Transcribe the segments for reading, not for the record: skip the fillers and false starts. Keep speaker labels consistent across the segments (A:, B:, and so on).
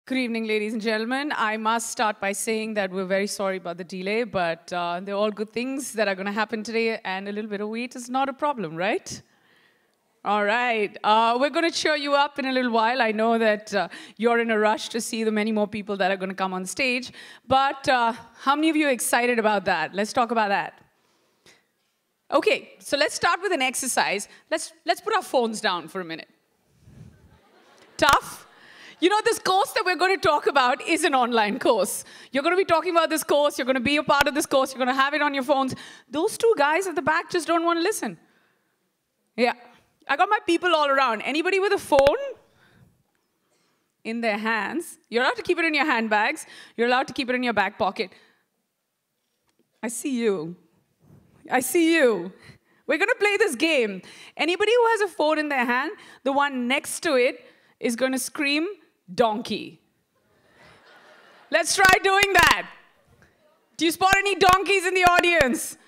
A: Good evening, ladies and gentlemen. I must start by saying that we're very sorry about the delay, but they're all good things that are going to happen today, and a little bit of wait is not a problem, right? All right. We're going to cheer you up in a little while. I know that you're in a rush to see the many more people that are going to come on stage, but how many of you are excited about that? Let's talk about that. Okay, so let's start with an exercise. Let's put our phones down for a minute. Tough? You know, this course that we're going to talk about is an online course. You're going to be talking about this course. You're going to be a part of this course. You're going to have it on your phones. Those two guys at the back just don't want to listen. Yeah. I got my people all around. Anybody with a phone in their hands, you're allowed to keep it in your handbags. You're allowed to keep it in your back pocket. I see you. I see you. We're going to play this game. Anybody who has a phone in their hand, the one next to it is going to scream, donkey. Let's try doing that. Do you spot any donkeys in the audience?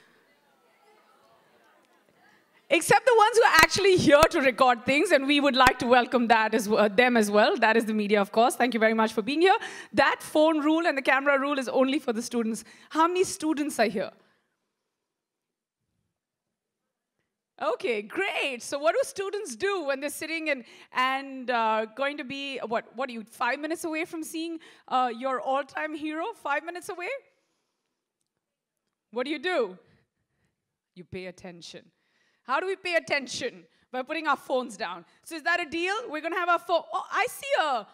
A: Except the ones who are actually here to record things, and we would like to welcome that them as well. That is the media, of course. Thank you very much for being here. That phone rule and the camera rule is only for the students. How many students are here? Okay, great. So what do students do when they're sitting and going to be, what are you, 5 minutes away from seeing your all-time hero? 5 minutes away? What do? You pay attention. How do we pay attention? By putting our phones down. So is that a deal? We're going to have our phone. Oh, I see her.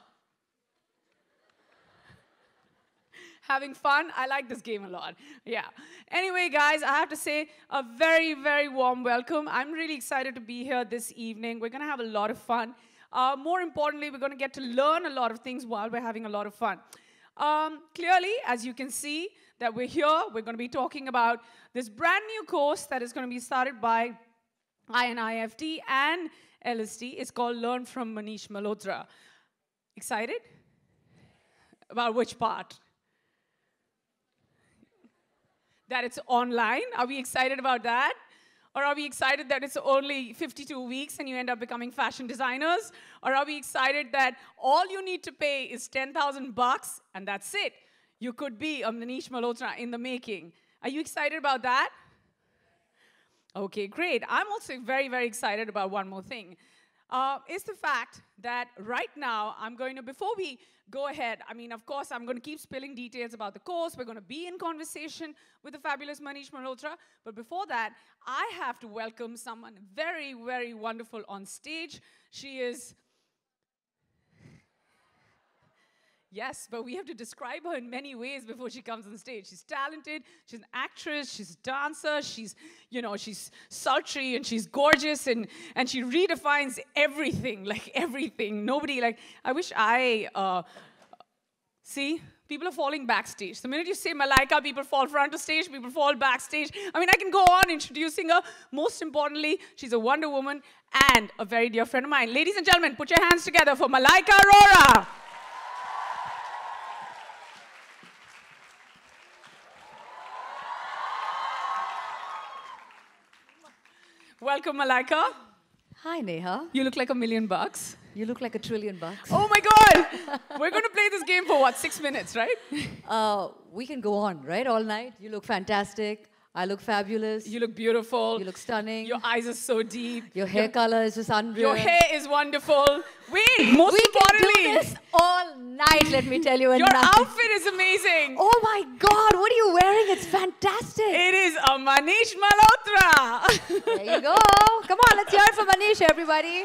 A: Having fun. I like this game a lot. Yeah. Anyway, guys, I have to say a very, very warm welcome. I'm really excited to be here this evening. We're going to have a lot of fun. More importantly, we're going to get to learn a lot of things while we're having a lot of fun. Clearly, as you can see, that we're here. We're going to be talking about this brand new course that is going to be started by INIFT and LST. It's called Learn from Manish Malhotra. Excited? About which part? That it's online. Are we excited about that? Or are we excited that it's only 52 weeks and you end up becoming fashion designers? Or are we excited that all you need to pay is 10,000 bucks and that's it? You could be a Manish Malhotra in the making. Are you excited about that? Okay, great. I'm also very, very excited about one more thing. Is the fact that right now I'm going to, before we go ahead, I mean, of course, I'm going to keep spilling details about the course. We're going to be in conversation with the fabulous Manish Malhotra. But before that, I have to welcome someone very, very wonderful on stage. She is... Yes, but we have to describe her in many ways before she comes on stage. She's talented, she's an actress, she's a dancer, she's sultry and she's gorgeous and she redefines everything, like everything. Nobody, like, I wish see? People are falling backstage. The minute you say Malaika, people fall front of stage, people fall backstage. I mean, I can go on introducing her. Most importantly, she's a Wonder Woman and a very dear friend of mine. Ladies and gentlemen, put your hands together for Malaika Arora. Welcome, Malaika.
B: Hi, Neha.
A: You look like $1 million.
B: You look like $1 trillion.
A: Oh my God! We're going to play this game for what, 6 minutes, right?
B: We can go on, right? All night. You look fantastic. I look fabulous.
A: You look beautiful.
B: You look stunning.
A: Your eyes are so deep.
B: Your hair color is just unreal.
A: Your hair is wonderful. Wait, most
B: we
A: importantly,
B: can do this all night, let me tell you.
A: Your outfit is amazing.
B: Oh my God, what are you wearing? It's fantastic.
A: It is a Manish Malhotra.
B: There you go. Come on, let's hear it for Manish, everybody.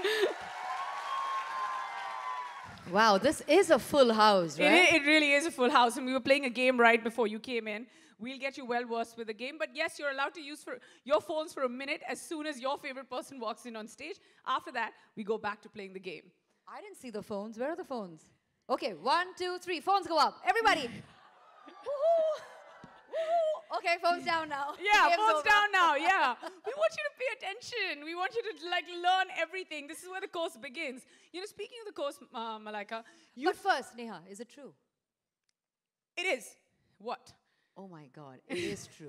B: Wow, this is a full house, right?
A: It really is a full house. And we were playing a game right before you came in. We'll get you well versed with the game. But yes, you're allowed to use your phones for a minute as soon as your favorite person walks in on stage. After that, we go back to playing the game.
B: I didn't see the phones. Where are the phones? Okay, 1, 2, 3. Phones go up. Everybody. Woohoo! Woohoo! Okay, phones down now.
A: Yeah, phones down now. Yeah. We want you to pay attention. We want you to learn everything. This is where the course begins. You know, speaking of the course, Malaika.
B: But first, Neha, is it true?
A: It is. What?
B: Oh my God, it is true.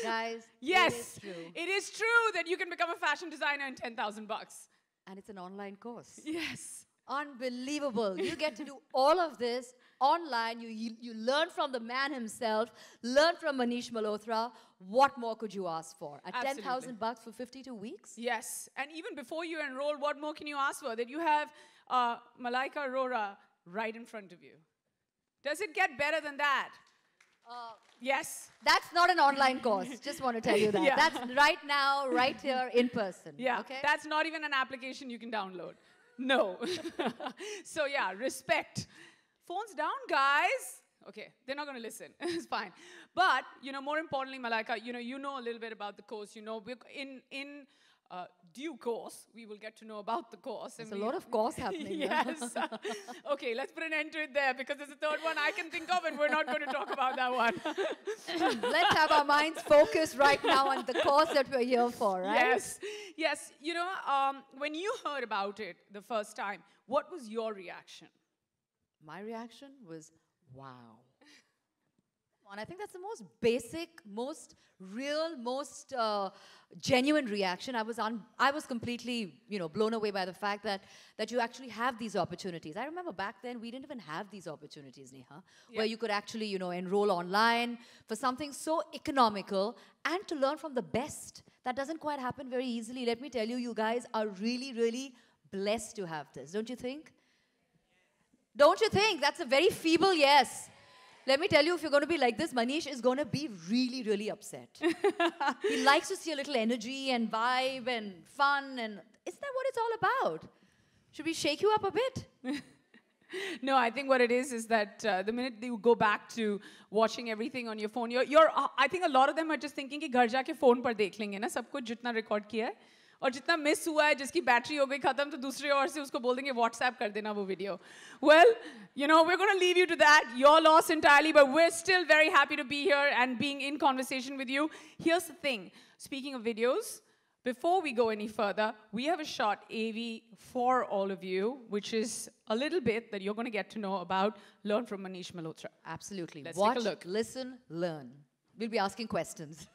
B: Guys,
A: yes,
B: it is true.
A: It is true that you can become a fashion designer in 10,000 bucks.
B: And it's an online course.
A: Yes.
B: Unbelievable. You get to do all of this online. You learn from the man himself, learn from Manish Malhotra. What more could you ask for? At
A: Absolutely.
B: 10,000 bucks for 52 weeks?
A: Yes. And even before you enroll, what more can you ask for? That you have Malaika, Arora right in front of you. Does it get better than that? Yes.
B: That's not an online course. Just want to tell you that.
A: Yeah.
B: That's right now, right here, in person.
A: Yeah.
B: Okay?
A: That's not even an application you can download. No. So yeah, respect. Phones down, guys. Okay, they're not going to listen. It's fine. But, more importantly, Malaika, you know a little bit about the course. In due course, we will get to know about the course.
B: There's a lot of course happening.
A: Yes. Okay, let's put an end to it there because there's a third one I can think of and we're not going to talk about that one.
B: Let's have our minds focused right now on the course that we're here for, right?
A: Yes. Yes. When you heard about it the first time, what was your reaction?
B: My reaction was, wow. And I think that's the most basic, most real, most genuine reaction. I was completely, blown away by the fact that you actually have these opportunities. I remember back then we didn't even have these opportunities, Neha, where you could actually, enroll online for something so economical and to learn from the best. That doesn't quite happen very easily. Let me tell you, you guys are really, really blessed to have this, don't you think? Don't you think? That's a very feeble yes. Let me tell you, if you're going to be like this, Manish is going to be really, really upset. He likes to see a little energy and vibe and fun. And isn't that what it's all about? Should we shake you up a bit?
A: No, I think what it is that the minute you go back to watching everything on your phone, I think a lot of them are just thinking कि घर जाके phone पर देख लेंगे ना सब कुछ जितना record किया है और जितना मिस हुआ है जिसकी बैटरी हो गई खत्म तो दूसरे ओर से उसको बोल देंगे WhatsApp कर देना वो video. Well, we're going to leave you to that. Your loss entirely, but we're still very happy to be here and being in conversation with you. Here's the thing. Speaking of videos, before we go any further, we have a short AV for all of you, which is a little bit that you're going to get to know about, learn from Manish Malhotra.
B: Absolutely.
A: Let's
B: Watch,
A: take a look.
B: Listen, learn. We'll be asking questions.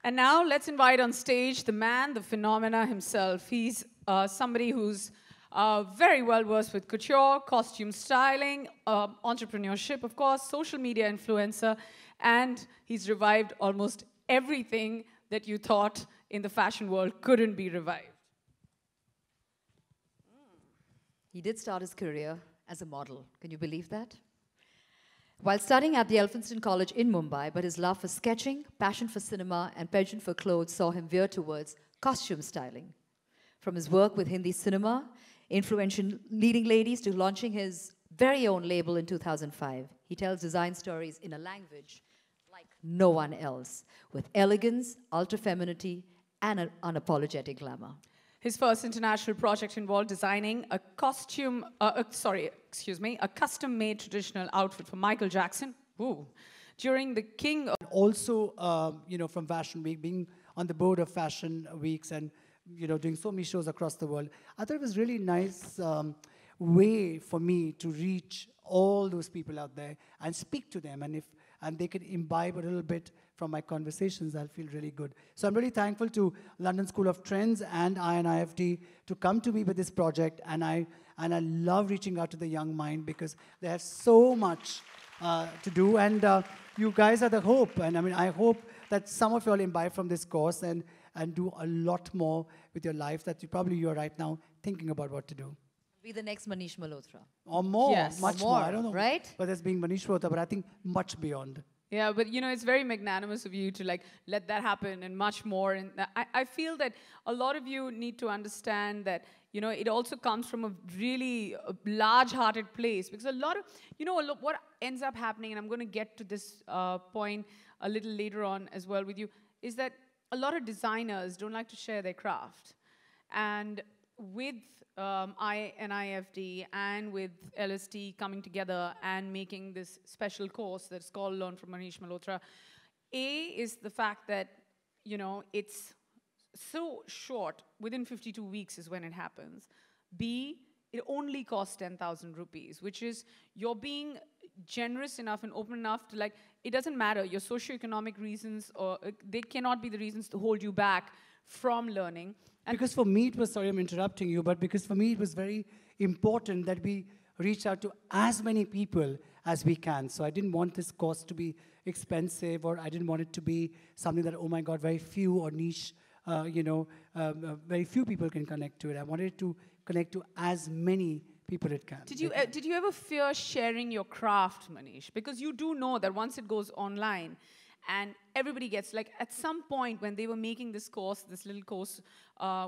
A: And now let's invite on stage the man, the phenomena himself. He's somebody who's very well versed with couture, costume styling, entrepreneurship, of course, social media influencer, and he's revived almost everything that you thought in the fashion world couldn't be revived.
B: He did start his career as a model. Can you believe that? While studying at the Elphinstone College in Mumbai, but his love for sketching, passion for cinema, and penchant for clothes saw him veer towards costume styling. From his work with Hindi cinema, influential leading ladies, to launching his very own label in 2005, he tells design stories in a language like no one else, with elegance, ultra-femininity, and an unapologetic glamour.
A: His first international project involved designing a custom-made traditional outfit for Michael Jackson. Ooh. During the King of...
C: Also, from Fashion Week, being on the board of Fashion Weeks and, doing so many shows across the world, I thought it was really nice way for me to reach all those people out there and speak to them. And they could imbibe a little bit from my conversations, I'll feel really good. So I'm really thankful to London School of Trends and INIFT to come to me with this project. And I love reaching out to the young mind because they have so much to do. And you guys are the hope. And I hope that some of you all imbibe from this course and do a lot more with your life that you are right now thinking about what to do.
B: Be the next Manish Malhotra.
A: Or more,
B: yes.
A: much
B: more.
A: I
B: don't know. Right?
C: But that's being Manish Malhotra, but I think much beyond.
A: Yeah, but it's very magnanimous of you to let that happen and much more. And I feel that a lot of you need to understand that it also comes from a really large-hearted place because a lot of what ends up happening, and I'm going to get to this point a little later on as well with you, is that a lot of designers don't like to share their craft, and with INIFD and with LST coming together and making this special course that's called Learn from Manish Malhotra, A is the fact that, it's so short, within 52 weeks is when it happens. B, it only costs 10,000 rupees, which is you're being generous enough and open enough to, like, it doesn't matter, your socioeconomic reasons, or they cannot be the reasons to hold you back from learning. And
C: because for me, it was, sorry I'm interrupting you, but because for me, it was very important that we reach out to as many people as we can. So I didn't want this course to be expensive, or I didn't want it to be something that, oh my God, very few or niche, very few people can connect to it. I wanted it to connect to as many people it can.
A: Did you ever fear sharing your craft, Manish? Because you do know that once it goes online, and everybody gets, like, at some point when they were making this course, this little course,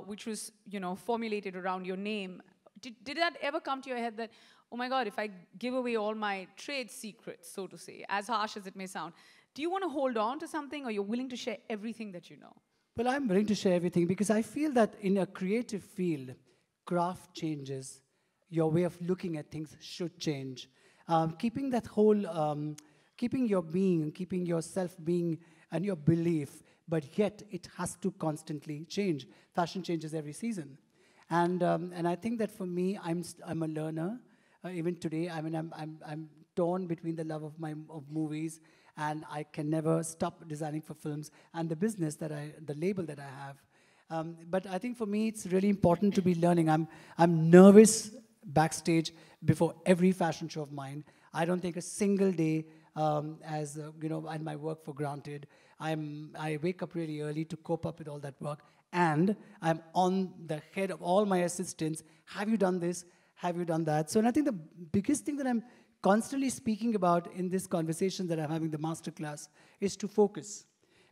A: which was, formulated around your name, did that ever come to your head that, oh my God, if I give away all my trade secrets, so to say, as harsh as it may sound, do you want to hold on to something, or you're willing to share everything that you know?
C: Well, I'm willing to share everything because I feel that in a creative field, craft changes. Your way of looking at things should change. Keeping that whole, keeping your being, keeping yourself being and your belief, but yet it has to constantly change. Fashion changes every season. And I think that for me, I'm a learner. Even today, I mean, I'm torn between the love of movies, and I can never stop designing for films, and the business the label that I have. But I think for me, it's really important to be learning. I'm nervous backstage before every fashion show of mine. I don't take a single day and my work for granted. I wake up really early to cope up with all that work, and I'm on the head of all my assistants. Have you done this? Have you done that? So, and I think the biggest thing that I'm constantly speaking about in this conversation that I'm having, the masterclass, is to focus.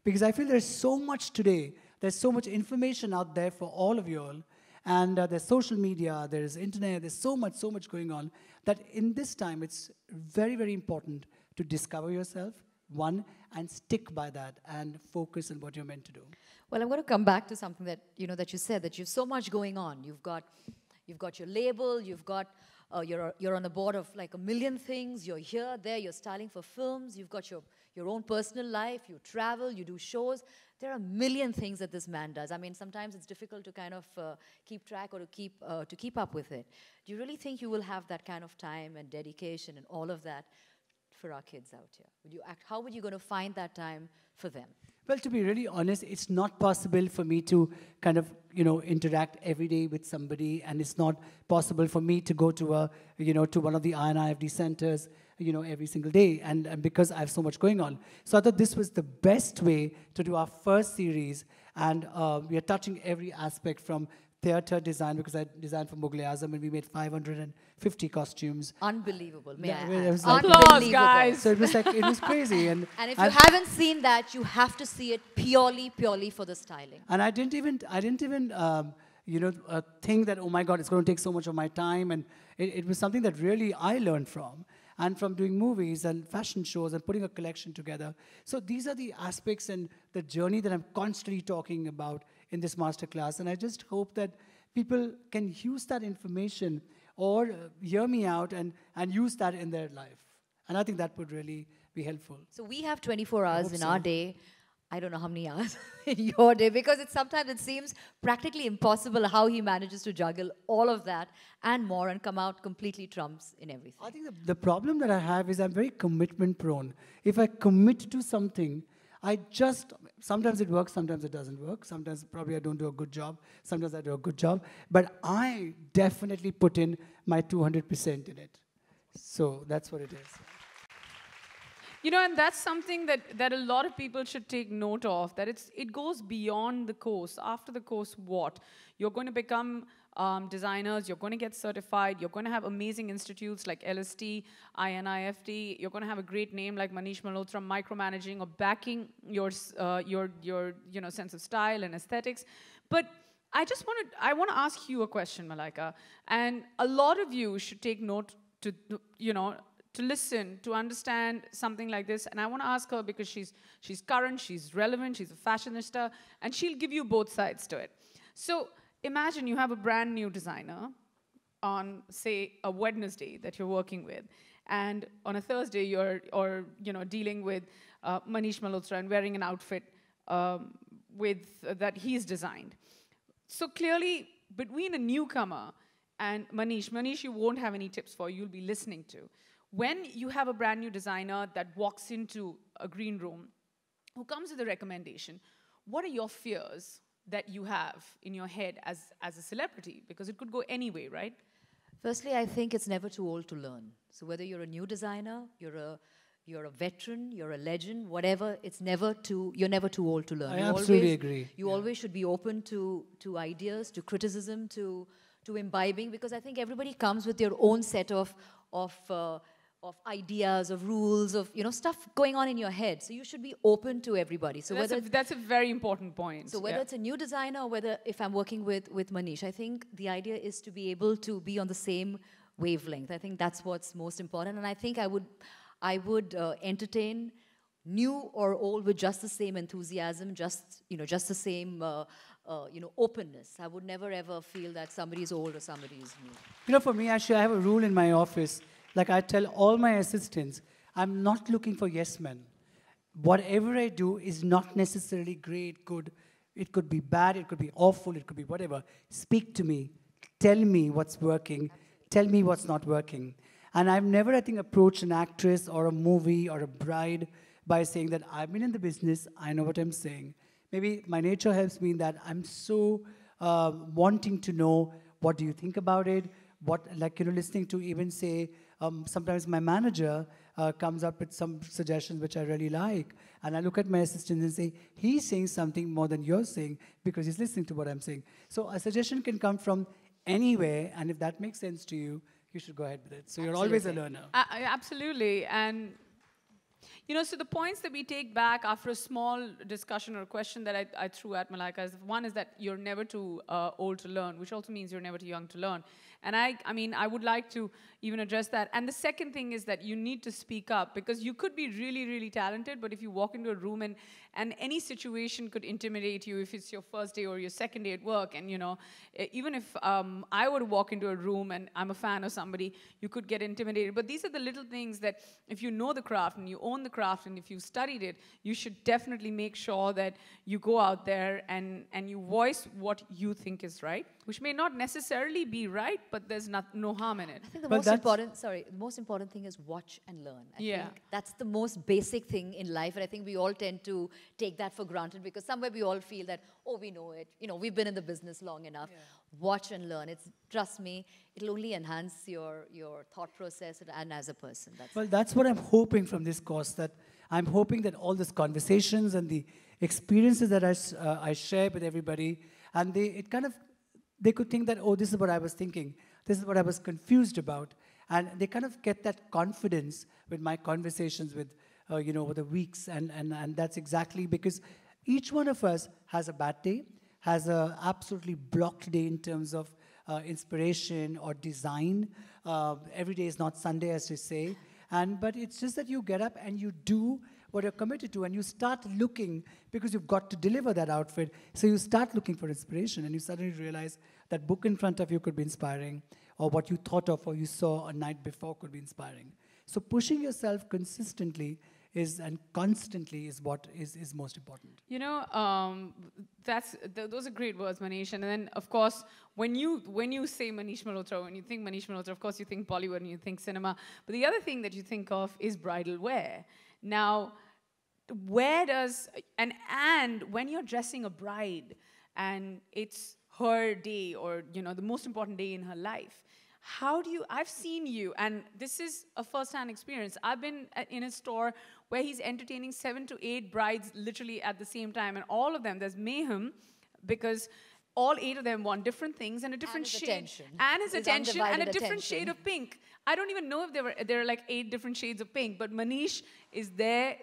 C: Because I feel there's so much today, there's so much information out there for all of you all, and there's social media, there's internet, there's so much going on, that in this time, it's very, very important to discover yourself, one, and stick by that, and focus on what you're meant to do.
B: Well, I'm going to come back to something that, that you said, that you've so much going on. You've got your label, you've got, you're on the board of like a million things, you're here, there, you're styling for films, you've got your own personal life, you travel, you do shows. There are a million things that this man does. I mean, sometimes it's difficult to kind of keep track or to keep up with it. Do you really think you will have that kind of time and dedication and all of that for our kids out here? How would you going to find that time for them?
C: Well, to be really honest, it's not possible for me to kind of, interact every day with somebody, and it's not possible for me to go to to one of the INIFD centers, every single day, and because I have so much going on. So I thought this was the best way to do our first series, and we are touching every aspect from theater design, because I designed for Mughal-e-Azam, and we made 550 costumes.
B: Unbelievable, may I add.
C: It was like,
A: Applause, guys.
C: so it was crazy. And
B: if you haven't seen that, you have to see it purely for the styling.
C: And I didn't even think that, oh my God, it's going to take so much of my time. And it was something that really I learned from. And from doing movies and fashion shows and putting a collection together. So these are the aspects and the journey that I'm constantly talking about in this masterclass. And I just hope that people can use that information or hear me out and use that in their life. And I think that would really be helpful.
B: So we have 24 hours in our day. I don't know how many hours in your day, because sometimes it seems practically impossible how he manages to juggle all of that and more and come out completely trumps in everything.
C: I think the problem that I have is I'm very commitment prone. If I commit to something, sometimes it works, sometimes it doesn't work. Sometimes probably I don't do a good job. Sometimes I do a good job. But I definitely put in my 200% in it. So that's what it is.
A: And that's something that a lot of people should take note of, that it goes beyond the course. After the course, what? You're going to become designers, you're going to get certified, you're going to have amazing institutes like LST, INIFT, you're going to have a great name like Manish Malhotra micromanaging or backing your sense of style and aesthetics. But I want to ask you a question, Malaika, and a lot of you should take note to listen, to understand something like this. And I want to ask her, because she's current, she's relevant, she's a fashionista, and she'll give you both sides to it. So imagine you have a brand new designer on, say, a Wednesday that you're working with, and on a Thursday you're dealing with Manish Malhotra and wearing an outfit that he's designed. So clearly, between a newcomer and Manish, you won't have any tips for, you'll be listening to. when you have a brand new designer that walks into a green room, who comes with a recommendation, what are your fears that you have in your head as a celebrity? Because it could go any way, right?
B: Firstly, I think it's never too old to learn. So whether you're a new designer, you're a veteran, you're a legend, whatever, you're never too old to learn.
C: I absolutely agree.
B: You always should be open to ideas, to criticism, to imbibing, because I think everybody comes with their own set of ideas, of rules, of stuff going on in your head. So you should be open to everybody. So
A: that's a very important point.
B: So whether it's a new designer or whether if I'm working with Manish, I think the idea is to be able to be on the same wavelength. I think that's what's most important. And I think I would entertain new or old with just the same enthusiasm, just the same openness. I would never ever feel that somebody is old or somebody is new.
C: For me, actually, I have a rule in my office. Like I tell all my assistants, I'm not looking for yes men. Whatever I do is not necessarily great, good. It could be bad, it could be awful, it could be whatever. Speak to me. Tell me what's working. Tell me what's not working. And I've never, I think, approached an actress or a movie or a bride by saying that I've been in the business, I know what I'm saying. Maybe my nature helps me in that I'm so wanting to know what do you think about it, listening to even say, sometimes my manager comes up with some suggestions which I really like. And I look at my assistant and say, he's saying something more than you're saying because he's listening to what I'm saying. So a suggestion can come from anywhere, and if that makes sense to you, you should go ahead with it. So you're always a learner.
A: Absolutely. And so the points that we take back after a small discussion or a question that I threw at Malaika is, one is that you're never too old to learn, which also means you're never too young to learn. And I would like to even address that. And the second thing is that you need to speak up, because you could be really, really talented, but if you walk into a room and any situation could intimidate you, if it's your first day or your second day at work, and even if I were to walk into a room and I'm a fan of somebody, you could get intimidated. But these are the little things that if you know the craft and you own the craft and if you've studied it, you should definitely make sure that you go out there and you voice what you think is right, which may not necessarily be right, but there's no harm in it.
B: I think the most important thing is watch and learn. I think that's the most basic thing in life, and I think we all tend to take that for granted because somewhere we all feel that, we know it, we've been in the business long enough. Yeah. Watch and learn. Trust me, it'll only enhance your thought process and as a person.
C: That's what I'm hoping from this course, that I'm hoping that all these conversations and the experiences that I share with everybody, and they could think that, this is what I was thinking. This is what I was confused about. And they kind of get that confidence with my conversations with, over the weeks. And that's exactly because each one of us has a bad day, has a absolutely blocked day in terms of inspiration or design. Every day is not Sunday, as they say. But it's just that you get up and you do what you're committed to, and you start looking, because you've got to deliver that outfit. So you start looking for inspiration, and you suddenly realize that book in front of you could be inspiring, or what you thought of or you saw a night before could be inspiring. So pushing yourself consistently and constantly is what is most important.
A: Those are great words, Manish. And then, of course, when you say Manish Malhotra, when you think Manish Malhotra, of course, you think Bollywood and you think cinema. But the other thing that you think of is bridal wear. Now, where does and when you're dressing a bride and it's her day, or the most important day in her life, I've seen you, and this is a first-hand experience. I've been in a store where he's entertaining 7 to 8 brides literally at the same time, and all of them, there's mayhem, because all 8 of them want different things and a different shade. And his attention and a different shade of pink. I don't even know if there are like 8 different shades of pink, but Manish is there,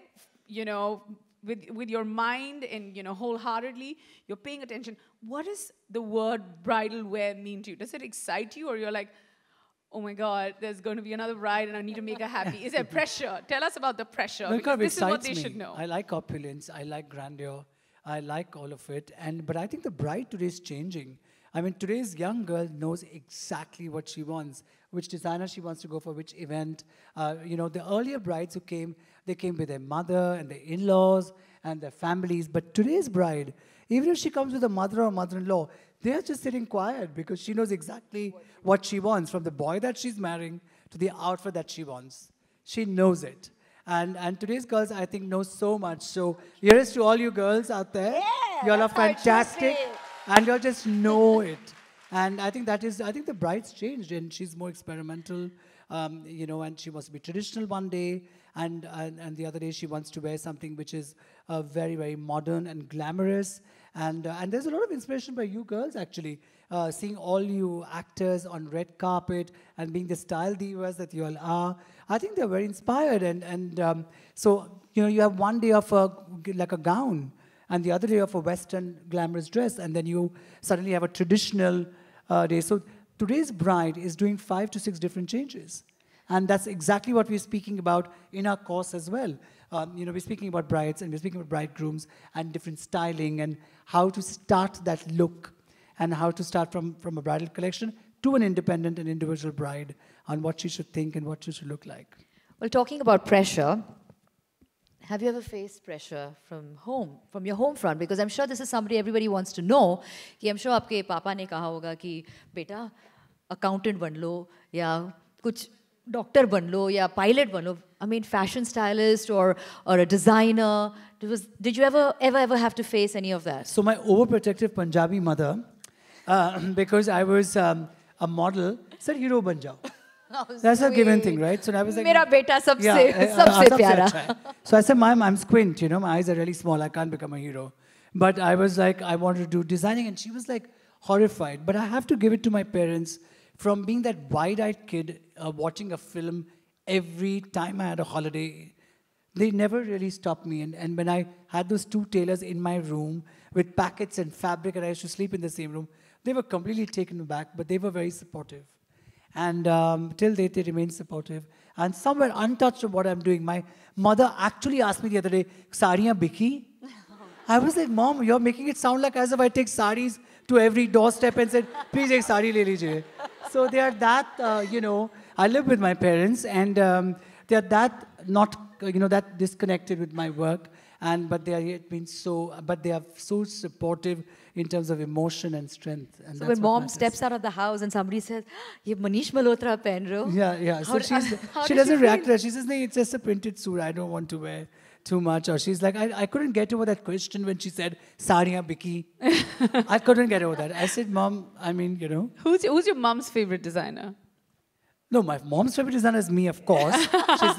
A: with your mind and wholeheartedly, you're paying attention. What does the word bridal wear mean to you? Does it excite you, or you're like, oh my God, there's going to be another bride and I need to make her happy? Is there pressure? Tell us about the pressure. Because this is what they should know.
C: I like opulence. I like grandeur. I like all of it. But I think the bride today is changing. I mean, today's young girl knows exactly what she wants, which designer she wants to go for, which event. The earlier brides who came, they came with their mother and their in-laws and their families. But today's bride, even if she comes with a mother or mother-in-law, they are just sitting quiet because she knows exactly what she wants, from the boy that she's marrying to the outfit that she wants. She knows it. And today's girls, I think, know so much. So here's to all you girls out there.
B: Yeah,
C: Y'all are
B: that's how it should
C: fantastic.
B: be.
C: And y'all just know it. And I think I think the bride's changed and she's more experimental, and she wants to be traditional one day. And the other day she wants to wear something which is very, very modern and glamorous. And there's a lot of inspiration by you girls, actually. Seeing all you actors on red carpet and being the style divas that you all are. I think they're very inspired. So, you have one day of like a gown and the other day of a Western glamorous dress. And then you suddenly have a traditional day. So today's bride is doing 5 to 6 different changes. And that's exactly what we're speaking about in our course as well. We're speaking about brides and we're speaking about bridegrooms and different styling and how to start that look and how to start from a bridal collection to an independent and individual bride on what she should think and what she should look like.
B: Well, talking about pressure, have you ever faced pressure from home, from your home front? Because I'm sure this is somebody everybody wants to know. कि I'm sure आपके पापा ने कहा होगा कि बेटा accountant बन लो या कुछ doctor बन लो या pilot बन लो. I mean, fashion stylist or a designer. Did you ever have to face any of that?
C: So my overprotective Punjabi mother, because I was a model, said hero ban jao. That's a given thing, right? So I was like,
B: मेरा बेटा सबसे सबसे
C: सबसे
B: प्यारा.
C: अच्छा है. So I said, Mom, I'm squint, my eyes are really small, I can't become a hero. But I was like, I wanted to do designing, and she was like horrified. But I have to give it to my parents, from being that wide-eyed kid, watching a film every time I had a holiday, they never really stopped me. And when I had those 2 tailors in my room with packets and fabric, and I used to sleep in the same room, they were completely taken aback, but they were very supportive. And till date, they remain supportive. And somewhere untouched of what I'm doing, my mother actually asked me the other day, "Sariyan biki?" I was like, "Mom, you're making it sound like as if I take saris to every doorstep and said, please ek sari le lijiye." So they are that, I live with my parents, and they are that not, that disconnected with my work. But they are yet been but they are so supportive in terms of emotion and strength. And
B: So
C: that's
B: when
C: what
B: mom
C: matters.
B: steps out of the house and somebody says, "Ye Manish Malhotra pen rahe ho?"
C: Yeah. So
B: How
C: she
B: does
C: doesn't
B: she
C: react
B: feel?
C: to that. She says, "No, it's just a printed suit. I don't want to wear too much." Or she's like, I couldn't get over that question when she said, "Sariyan biki." I couldn't get over that. I said, "Mom, I mean,
A: Who's your mom's favorite designer?
C: No, my mom's favorite designer is me, of course. She's,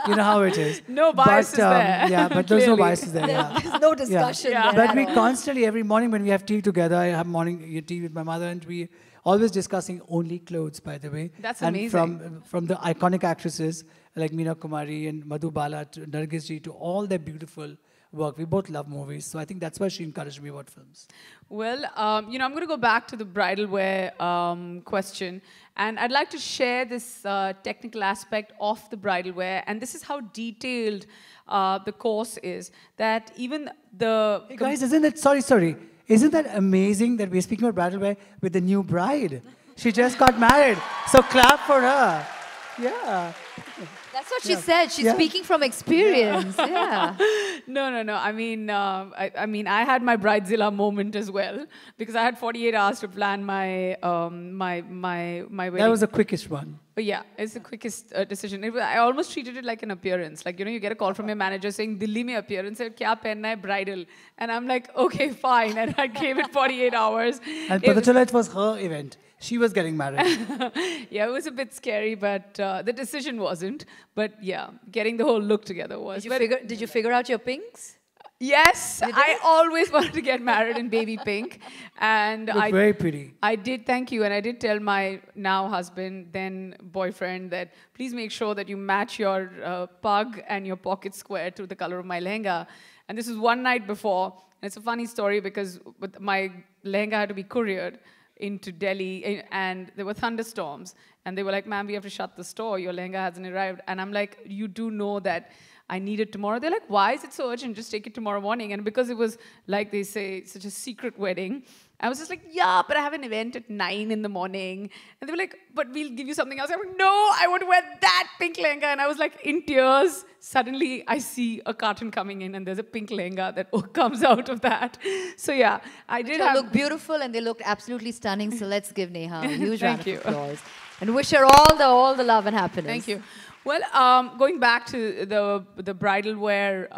C: you know how it is.
A: No biases there.
C: Yeah, but there's no
A: Clearly.
C: biases there. Yeah.
B: There's no discussion
A: Yeah.
B: there.
C: But we
B: at all.
C: constantly, every morning when we have tea together, I have morning tea with my mother, and we always discussing only clothes, by the way.
A: That's
C: and
A: amazing.
C: From the iconic actresses like Meena Kumari and Madhu Bala to Nargis ji to all their beautiful work. We both love movies, so I think that's why she encouraged me about films.
A: Well, I'm going to go back to the bridal wear question. And I'd like to share this technical aspect of the bridal wear. And this is how detailed the course is. That even the...
C: Hey guys, isn't it, sorry, isn't that amazing that we're speaking about bridal wear with the new bride? She just got married, so clap for her. Yeah.
B: That's what she said. She's
C: Yeah.
B: speaking from experience. Yeah.
A: No. I mean, I had my bridezilla moment as well because I had 48 hours to plan my wedding.
C: That was the quickest one.
A: But yeah, it's the quickest decision. I almost treated it like an appearance. Like, you get a call from your manager saying, Delhi mein appearance hai, kya pehenna hai, bridal. And I'm like, okay, fine. And I gave it 48 hours.
C: And
A: It was-
C: Patachala, it was her event. She was getting married.
A: yeah, it was a bit scary, but the decision wasn't. But yeah, getting the whole look together was.
B: Did you figure out your pinks?
A: Yes, I always wanted to get married in baby pink. And
C: Look very pretty.
A: I did, thank you. And I did tell my now husband, then boyfriend, that please make sure that you match your pug and your pocket square to the color of my lehenga. And this was one night before. And it's a funny story because my lehenga had to be couriered into Delhi, and there were thunderstorms. And they were like, "Ma'am, we have to shut the store. Your lehenga hasn't arrived." And I'm like, "You do know that I need it tomorrow?" They're like, "Why is it so urgent? Just take it tomorrow morning." And because it was, like they say, such a secret wedding, I was just like, yeah, but I have an event at 9 in the morning. And they were like, but we'll give you something else. I'm like, no, I want to wear that pink lehenga. And I was like in tears. Suddenly, I see a carton coming in and there's a pink lehenga that comes out of that. So yeah, I did
B: They
A: have...
B: look beautiful and they looked absolutely stunning. So let's give Neha a huge round
A: Thank
B: of
A: you.
B: applause. And wish her all the love and happiness.
A: Thank you. Well, going back to the bridal wear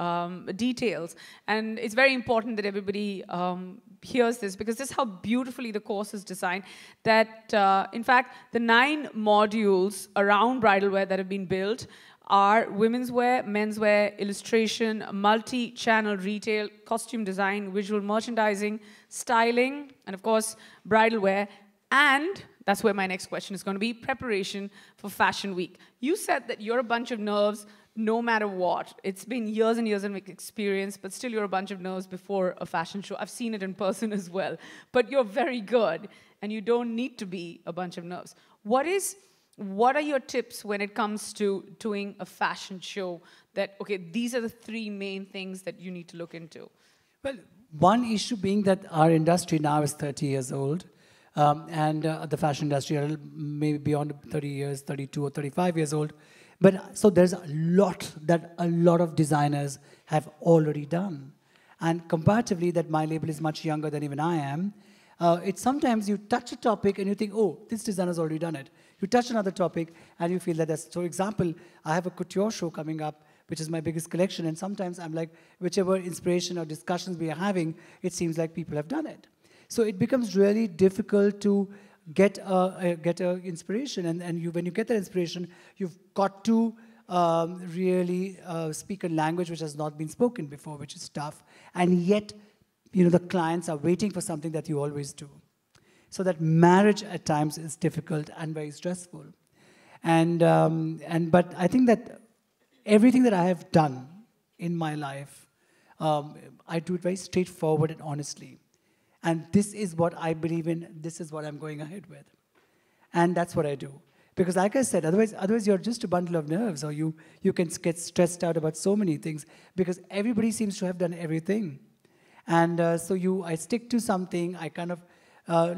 A: details, and it's very important that everybody hears this, because this is how beautifully the course is designed, that in fact the 9 modules around bridal wear that have been built are women's wear, men's wear, illustration, multi-channel retail, costume design, visual merchandising, styling, and of course bridal wear. And that's where my next question is going to be, preparation for Fashion Week. You said that you're a bunch of nerves no matter what. It's been years and years of experience, but still you're a bunch of nerves before a fashion show. I've seen it in person as well. But you're very good, and you don't need to be a bunch of nerves. What are your tips when it comes to doing a fashion show that, okay, these are the 3 main things that you need to look into?
C: Well, one issue being that our industry now is 30 years old. And the fashion industry are maybe beyond 30 years, 32 or 35 years old. But so there's a lot that a lot of designers have already done. And comparatively, that my label is much younger than even I am. It's sometimes you touch a topic and you think, oh, this designer's already done it. You touch another topic and you feel that that's, for example, I have a couture show coming up, which is my biggest collection. And sometimes I'm like, whichever inspiration or discussions we are having, it seems like people have done it. So it becomes really difficult to get a inspiration, and when you get that inspiration, you've got to really speak a language which has not been spoken before, which is tough. And yet, the clients are waiting for something that you always do. So that marriage at times is difficult and very stressful. But I think that everything that I have done in my life, I do it very straightforward and honestly. And this is what I believe in. This is what I'm going ahead with. And that's what I do. Because like I said, otherwise you're just a bundle of nerves, or you can get stressed out about so many things, because everybody seems to have done everything. And I stick to something, I kind of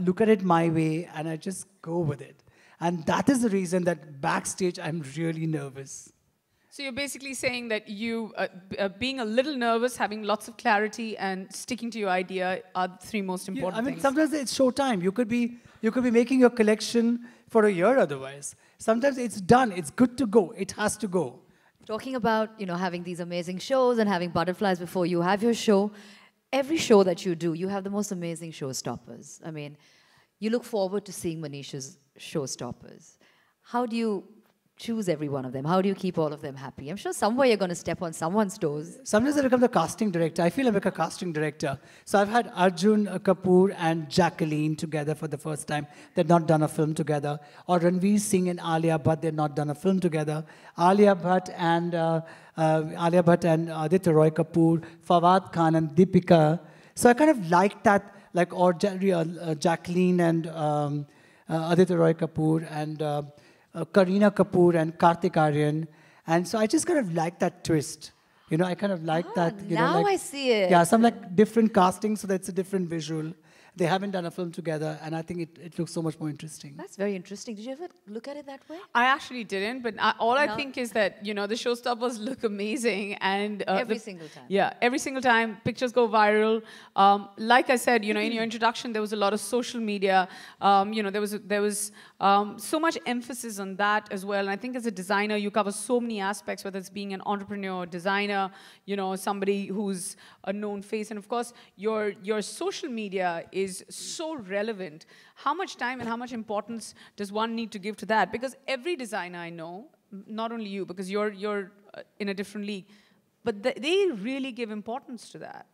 C: look at it my way, and I just go with it. And that is the reason that backstage I'm really nervous.
A: So you're basically saying that you, being a little nervous, having lots of clarity, and sticking to your idea are the 3 most important things.
C: Sometimes it's show time. You could be making your collection for a year otherwise. Sometimes it's done. It's good to go. It has to go.
B: Talking about, having these amazing shows and having butterflies before you have your show, every show that you do, you have the most amazing showstoppers. I mean, you look forward to seeing Manish's showstoppers. How do you choose every one of them? How do you keep all of them happy? I'm sure somewhere you're going to step on someone's toes.
C: Sometimes I become the casting director. I feel I'm like a casting director. So I've had Arjun Kapoor and Jacqueline together for the first time. They've not done a film together. Or Ranveer Singh and Alia Bhatt, they've not done a film together. Alia Bhatt and Aditya Roy Kapoor, Fawad Khan and Deepika. So I kind of like that, or Jacqueline and Aditya Roy Kapoor and Kareena Kapoor and Kartik Aaryan. And so I just kind of like that twist. I kind of like that.
B: Now I see it.
C: Yeah, some different casting, so that's a different visual. They haven't done a film together, and I think it looks so much more interesting.
B: That's very interesting. Did you ever look at it that way?
A: I actually didn't, but I think is that, the showstoppers look amazing. And
B: every single time.
A: Yeah, every single time. Pictures go viral. Like I said, in your introduction, there was a lot of social media. There was so much emphasis on that as well. And I think as a designer, you cover so many aspects, whether it's being an entrepreneur, designer, somebody who's a known face. And of course, your social media is so relevant. How much time and how much importance does one need to give to that? Because every designer I know, not only you, because you're in a different league, but they really give importance to that.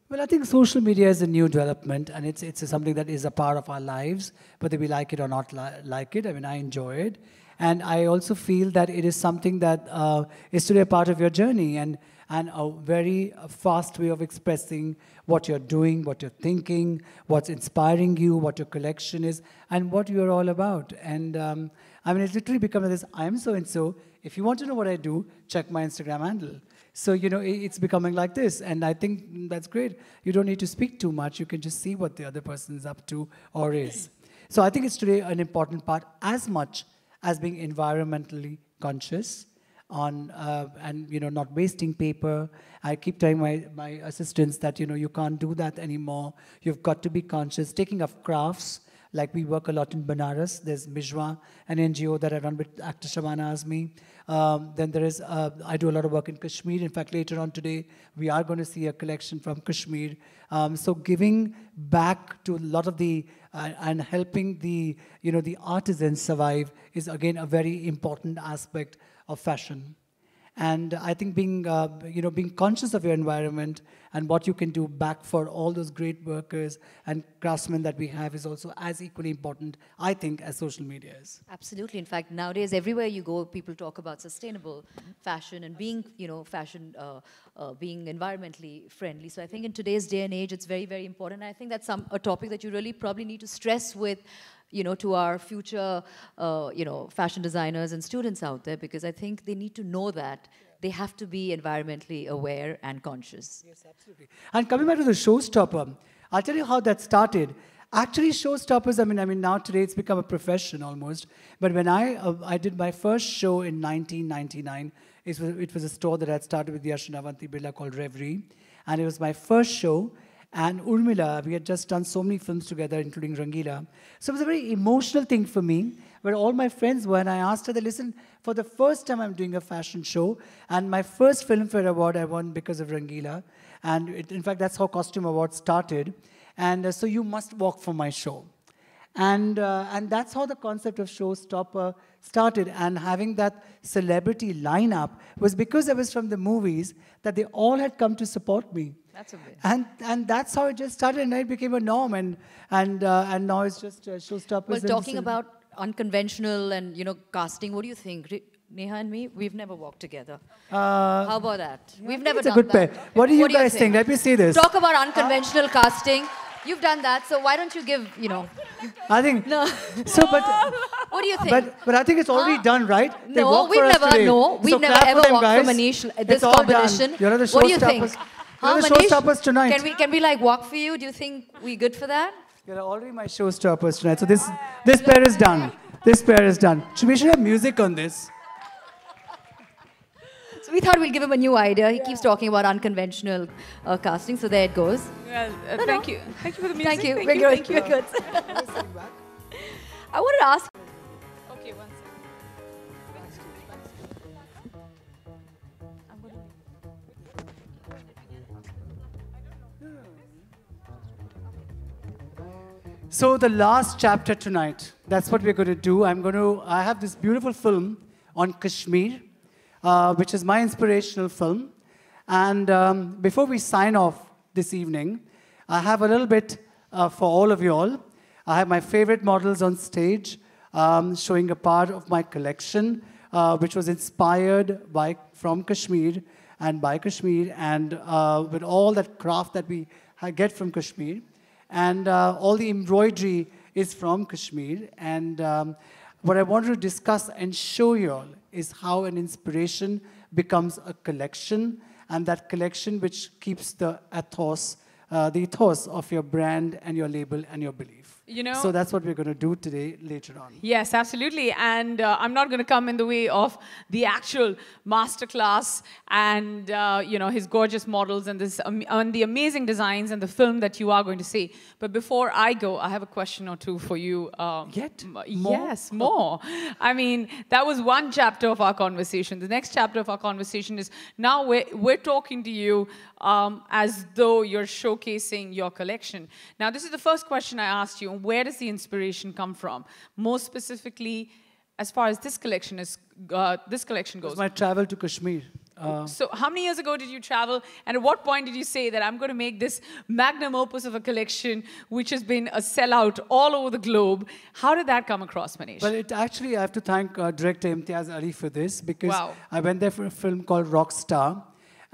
C: Well, I think social media is a new development, and it's something that is a part of our lives, whether we like it or not like it. I mean, I enjoy it. And I also feel that it is something that is today a part of your journey, and a very fast way of expressing what you're doing, what you're thinking, what's inspiring you, what your collection is, and what you're all about. And I mean, it's literally become this, I am so-and-so, if you want to know what I do, check my Instagram handle. So, it's becoming like this. And I think that's great. You don't need to speak too much. You can just see what the other person is up to or is. So I think it's today an important part as much as being environmentally conscious on and not wasting paper. I keep telling my assistants that you can't do that anymore. You've got to be conscious. Taking up crafts, like we work a lot in Banaras. There's Mijwa, an NGO that I run with actor Shabana Azmi. Then there is I do a lot of work in Kashmir. In fact, later on today we are going to see a collection from Kashmir. So giving back to a lot of the and helping the the artisans survive is again a very important aspect of fashion. And I think being being conscious of your environment and what you can do back for all those great workers and craftsmen that we have is also as equally important, I think, as social media is.
B: Absolutely. In fact, nowadays, everywhere you go, people talk about sustainable fashion and being, fashion being environmentally friendly. So I think in today's day and age, it's very, very important. I think that's a topic that you really probably need to stress with, to our future, fashion designers and students out there, because I think they need to know that they have to be environmentally aware and conscious.
C: Yes, absolutely. And coming back to the showstopper, I'll tell you how that started. Actually, showstoppers, I mean, now today it's become a profession almost. But when I did my first show in 1999, it was a store that I had started with Yash and Avanti Birla called Reverie. And it was my first show. And Urmila, we had just done so many films together, including Rangila. So it was a very emotional thing for me, where all my friends were, and I asked her, listen, for the first time I'm doing a fashion show, and my first Filmfare Award I won because of Rangila. And in fact, that's how Costume Awards started. And so you must walk for my show. And that's how the concept of Showstopper started. And having that celebrity lineup was because I was from the movies that they all had come to support me.
B: That's amazing.
C: And that's how it just started, and it became a norm. And now it's just Showstoppers.
B: Well, talking about unconventional and casting, what do you think? Neha and me, we've never walked together. How about that? We've never done that.
C: It's a good pair. What do you guys think? Let me see this.
B: Talk about unconventional casting. You've done that, so why don't you give,
C: I think.
B: No.
C: So, but.
B: What do you think?
C: But I think it's already done, right? They
B: No,
C: walk
B: we've
C: for us
B: never,
C: today.
B: no, we've
C: So
B: never
C: clap
B: ever
C: for them,
B: walked
C: guys.
B: for Manish
C: It's
B: this
C: all
B: competition.
C: Done. You're the
B: What do you think?
C: showstoppers. You're the showstoppers tonight.
B: Can we like walk for you? Do you think we good for that?
C: You're already my showstoppers tonight. So this pair is done. This pair is done. We should have music on this.
B: So we thought we'll give him a new idea. He keeps talking about unconventional casting, so there it goes.
A: Well, thank you. Thank you for the music.
B: Thank you.
A: Thank
B: We're
A: you.
B: good. We're good. I wanted to ask.
A: Okay, one second.
C: So the last chapter tonight, that's what we're going to do. I have this beautiful film on Kashmir, which is my inspirational film. And before we sign off this evening, I have a little bit for all of you all. I have my favorite models on stage, showing a part of my collection, which was inspired from Kashmir and by Kashmir, and with all that craft that we get from Kashmir. And all the embroidery is from Kashmir. And what I wanted to discuss and show you all is how an inspiration becomes a collection, and that collection which keeps the ethos of your brand and your label and your belief. So that's what we're going to do today, later on.
A: Yes, absolutely. And I'm not going to come in the way of the actual masterclass and his gorgeous models and and the amazing designs and the film that you are going to see. But before I go, I have a question or two for you.
C: Yet? More?
A: Yes, more. I mean, that was one chapter of our conversation. The next chapter of our conversation is now we're talking to you as though you're showcasing your collection. Now, this is the first question I asked you. Where does the inspiration come from? More specifically, as far as this collection goes.
C: My travel to Kashmir.
A: So how many years ago did you travel? And at what point did you say that I'm going to make this magnum opus of a collection which has been a sellout all over the globe? How did that come across, Manish?
C: Well, I have to thank director Imtiaz Ali for this, because
A: Wow.
C: I went there for a film called Rockstar.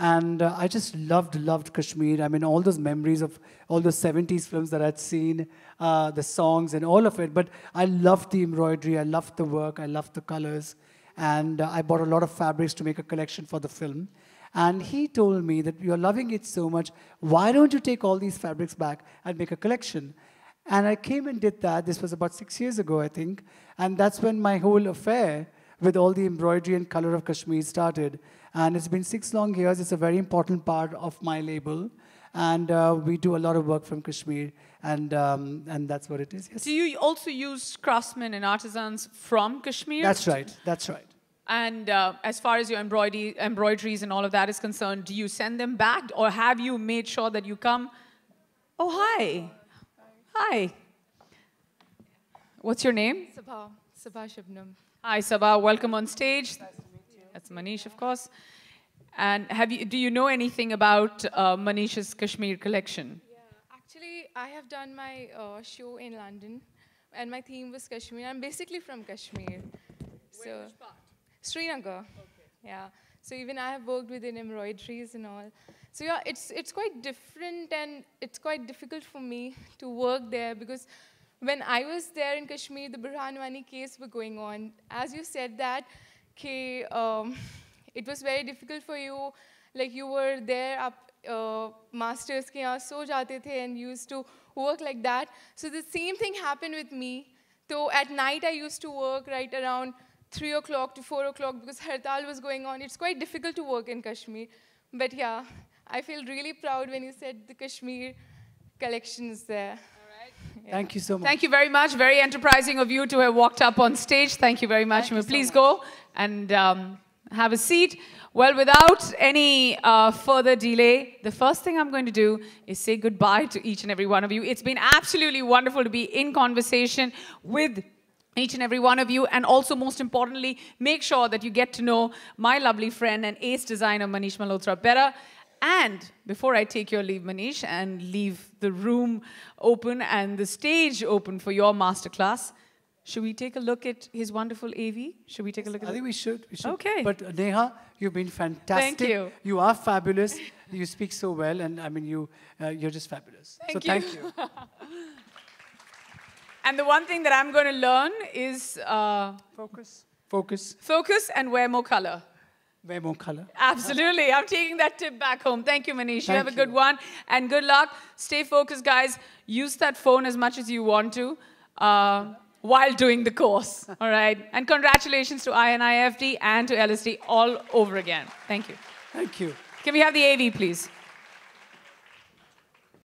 C: And I just loved Kashmir. I mean, all those memories of all those 70s films that I'd seen, the songs and all of it. But I loved the embroidery, I loved the work, I loved the colors. and I bought a lot of fabrics to make a collection for the film. And he told me that you're loving it so much, why don't you take all these fabrics back and make a collection? And I came and did that. This was about 6 years ago, I think. And that's when my whole affair with all the embroidery and color of Kashmir started. And it's been 6 long years. It's a very important part of my label. And we do a lot of work from Kashmir. And that's what it is. Yes.
A: Do you also use craftsmen and artisans from Kashmir?
C: That's right. That's right.
A: And as far as your embroideries and all of that is concerned, do you send them back, or have you made sure that you come? Oh, hi. Hi. What's your name?
D: Sabha Shabnam.
A: Hi, Sabha. Welcome on stage. Nice to meet you. That's Manish, of course. And do you know anything about Manish's Kashmir collection?
D: Yeah, actually, I have done my show in London, and my theme was Kashmir. I'm basically from Kashmir.
A: Which part?
D: Srinagar. Okay. Yeah. So even I have worked with embroideries and all. So yeah, it's quite different, and it's quite difficult for me to work there, because when I was there in Kashmir, the Burhanwani case were going on. As you said that, it was very difficult for you, like you were there up masters ke yahan so jate the and used to work like that. So the same thing happened with me. So at night I used to work right around 3 o'clock to 4 o'clock because hartal was going on. It's quite difficult to work in Kashmir. But yeah, I feel really proud when you said the Kashmir collections there.
C: Yeah. Thank you so much.
A: Thank you very much. Very enterprising of you to have walked up on stage. Thank you very much. Please go and have a seat. Well, without any further delay, the first thing I'm going to do is say goodbye to each and every one of you. It's been absolutely wonderful to be in conversation with each and every one of you, and also, most importantly, make sure that you get to know my lovely friend and ace designer, Manish Malhotra, better. And before I take your leave, Manish, and leave the room open and the stage open for your masterclass, should we take a look at his wonderful AV? Should we take a look at it?
C: I think we should.
A: Okay.
C: But Neha, you've been fantastic.
A: Thank you.
C: You are fabulous. You speak so well, and I mean, you're just fabulous. Thank you.
A: And the one thing that I'm going to learn is focus and wear more color.
C: Wear more color.
A: Absolutely. I'm taking that tip back home. Thank you, Manish. You have a good one. And good luck. Stay focused, guys. Use that phone as much as you want to while doing the course. All right. And congratulations to INIFD and to LSD all over again. Thank you.
C: Thank you.
A: Can we have the AV, please?